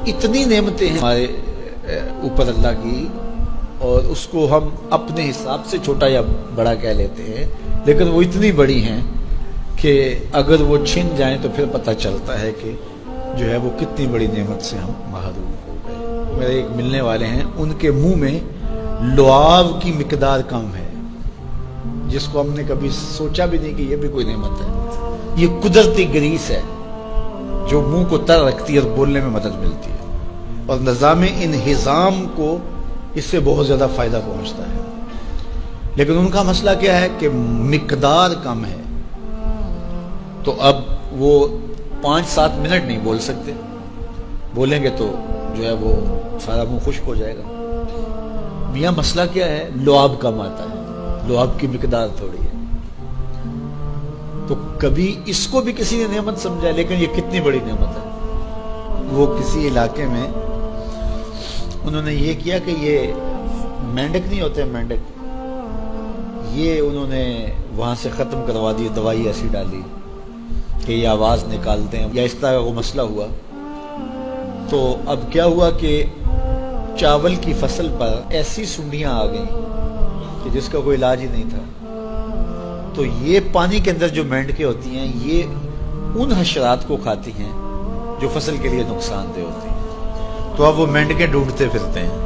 इतनी नेमतें हैं हमारे ऊपर अल्लाह की, और उसको हम अपने हिसाब से छोटा या बड़ा कह लेते हैं, लेकिन वो इतनी बड़ी हैं कि अगर वो छिन जाएं तो फिर पता चलता है कि जो है वो कितनी बड़ी नेमत से हम महरूम हो गए। मेरे एक मिलने वाले हैं, उनके मुंह में लुआब की मिकदार कम है, जिसको हमने कभी सोचा भी नहीं कि ये भी कोई नेमत है। ये कुदरती ग्रीस है जो मुंह को तर रखती है और बोलने में मदद मिलती है, और निज़ाम इंहिज़ाम को इससे बहुत ज़्यादा फ़ायदा पहुंचता है। लेकिन उनका मसला क्या है कि मिकदार कम है, तो अब वो 5-7 मिनट नहीं बोल सकते, बोलेंगे तो जो है वो सारा मुंह खुश्क हो जाएगा। मियाँ मसला क्या है, लुआब कम आता है, लुआब की मिकदार थोड़ी है। तो कभी इसको भी किसी ने नेमत समझा, लेकिन ये कितनी बड़ी नेमत है। वो किसी इलाके में उन्होंने ये किया कि ये मेंढक नहीं होते, मेंढक, ये उन्होंने वहाँ से ख़त्म करवा दी, दवाई ऐसी डाली कि ये आवाज़ निकालते हैं या इस तरह वो मसला हुआ। तो अब क्या हुआ कि चावल की फसल पर ऐसी सुंडियाँ आ गई कि जिसका कोई इलाज ही नहीं था। तो ये पानी के अंदर जो मेंढकें होती हैं, ये उन हशरात को खाती हैं जो फसल के लिए नुकसानदेह होती हैं। तो अब वो मेंढकें ढूंढते फिरते हैं।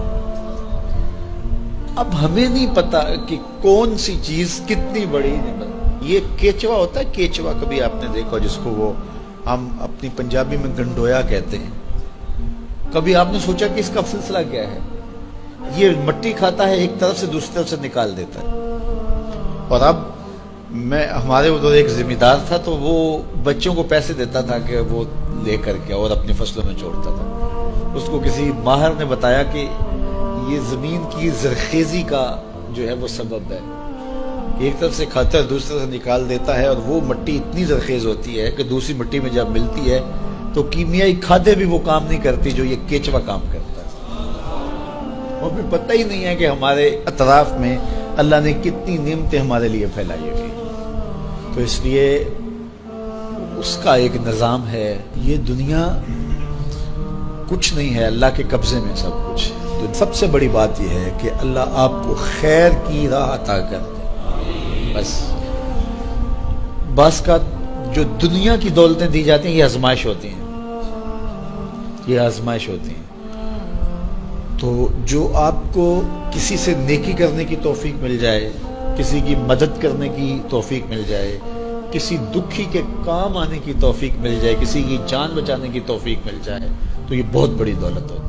अब हमें नहीं पता कि कौन सी चीज कितनी बड़ी नेमत। ये केचवा होता है, केचवा कभी आपने देखा, जिसको वो हम अपनी पंजाबी में गंडोया कहते हैं। कभी आपने सोचा कि इसका सिलसिला क्या है? ये मट्टी खाता है, एक तरफ से दूसरी तरफ से निकाल देता है। और अब हमारे उधर एक जिम्मेदार था, तो वो बच्चों को पैसे देता था कि वो ले करके और अपनी फसलों में छोड़ता था। उसको किसी माहिर ने बताया कि ये जमीन की जरखेजी का जो है वो सबब है। एक तरफ से खाता है, दूसरी तरफ से निकाल देता है, और वो मिट्टी इतनी जरखेज होती है कि दूसरी मिट्टी में जब मिलती है तो कीमियाई खादें भी वो काम नहीं करती जो ये केचवा काम करता है। और भी पता ही नहीं है कि हमारे अतराफ में अल्लाह ने कितनी नेमतें हमारे लिए फैलाई हुई। तो इसलिए उसका एक निज़ाम है। ये दुनिया कुछ नहीं है, अल्लाह के कब्जे में सब कुछ। तो सबसे बड़ी बात यह है कि अल्लाह आपको खैर की राह अता कर दे। बस का जो दुनिया की दौलतें दी जाती हैं, ये आजमाइश होती हैं, ये आजमाइश होती हैं। तो जो आपको किसी से नेकी करने की तौफीक मिल जाए, किसी की मदद करने की तौफीक मिल जाए, किसी दुखी के काम आने की तौफीक मिल जाए, किसी की जान बचाने की तौफीक मिल जाए, तो ये बहुत बड़ी दौलत होती है।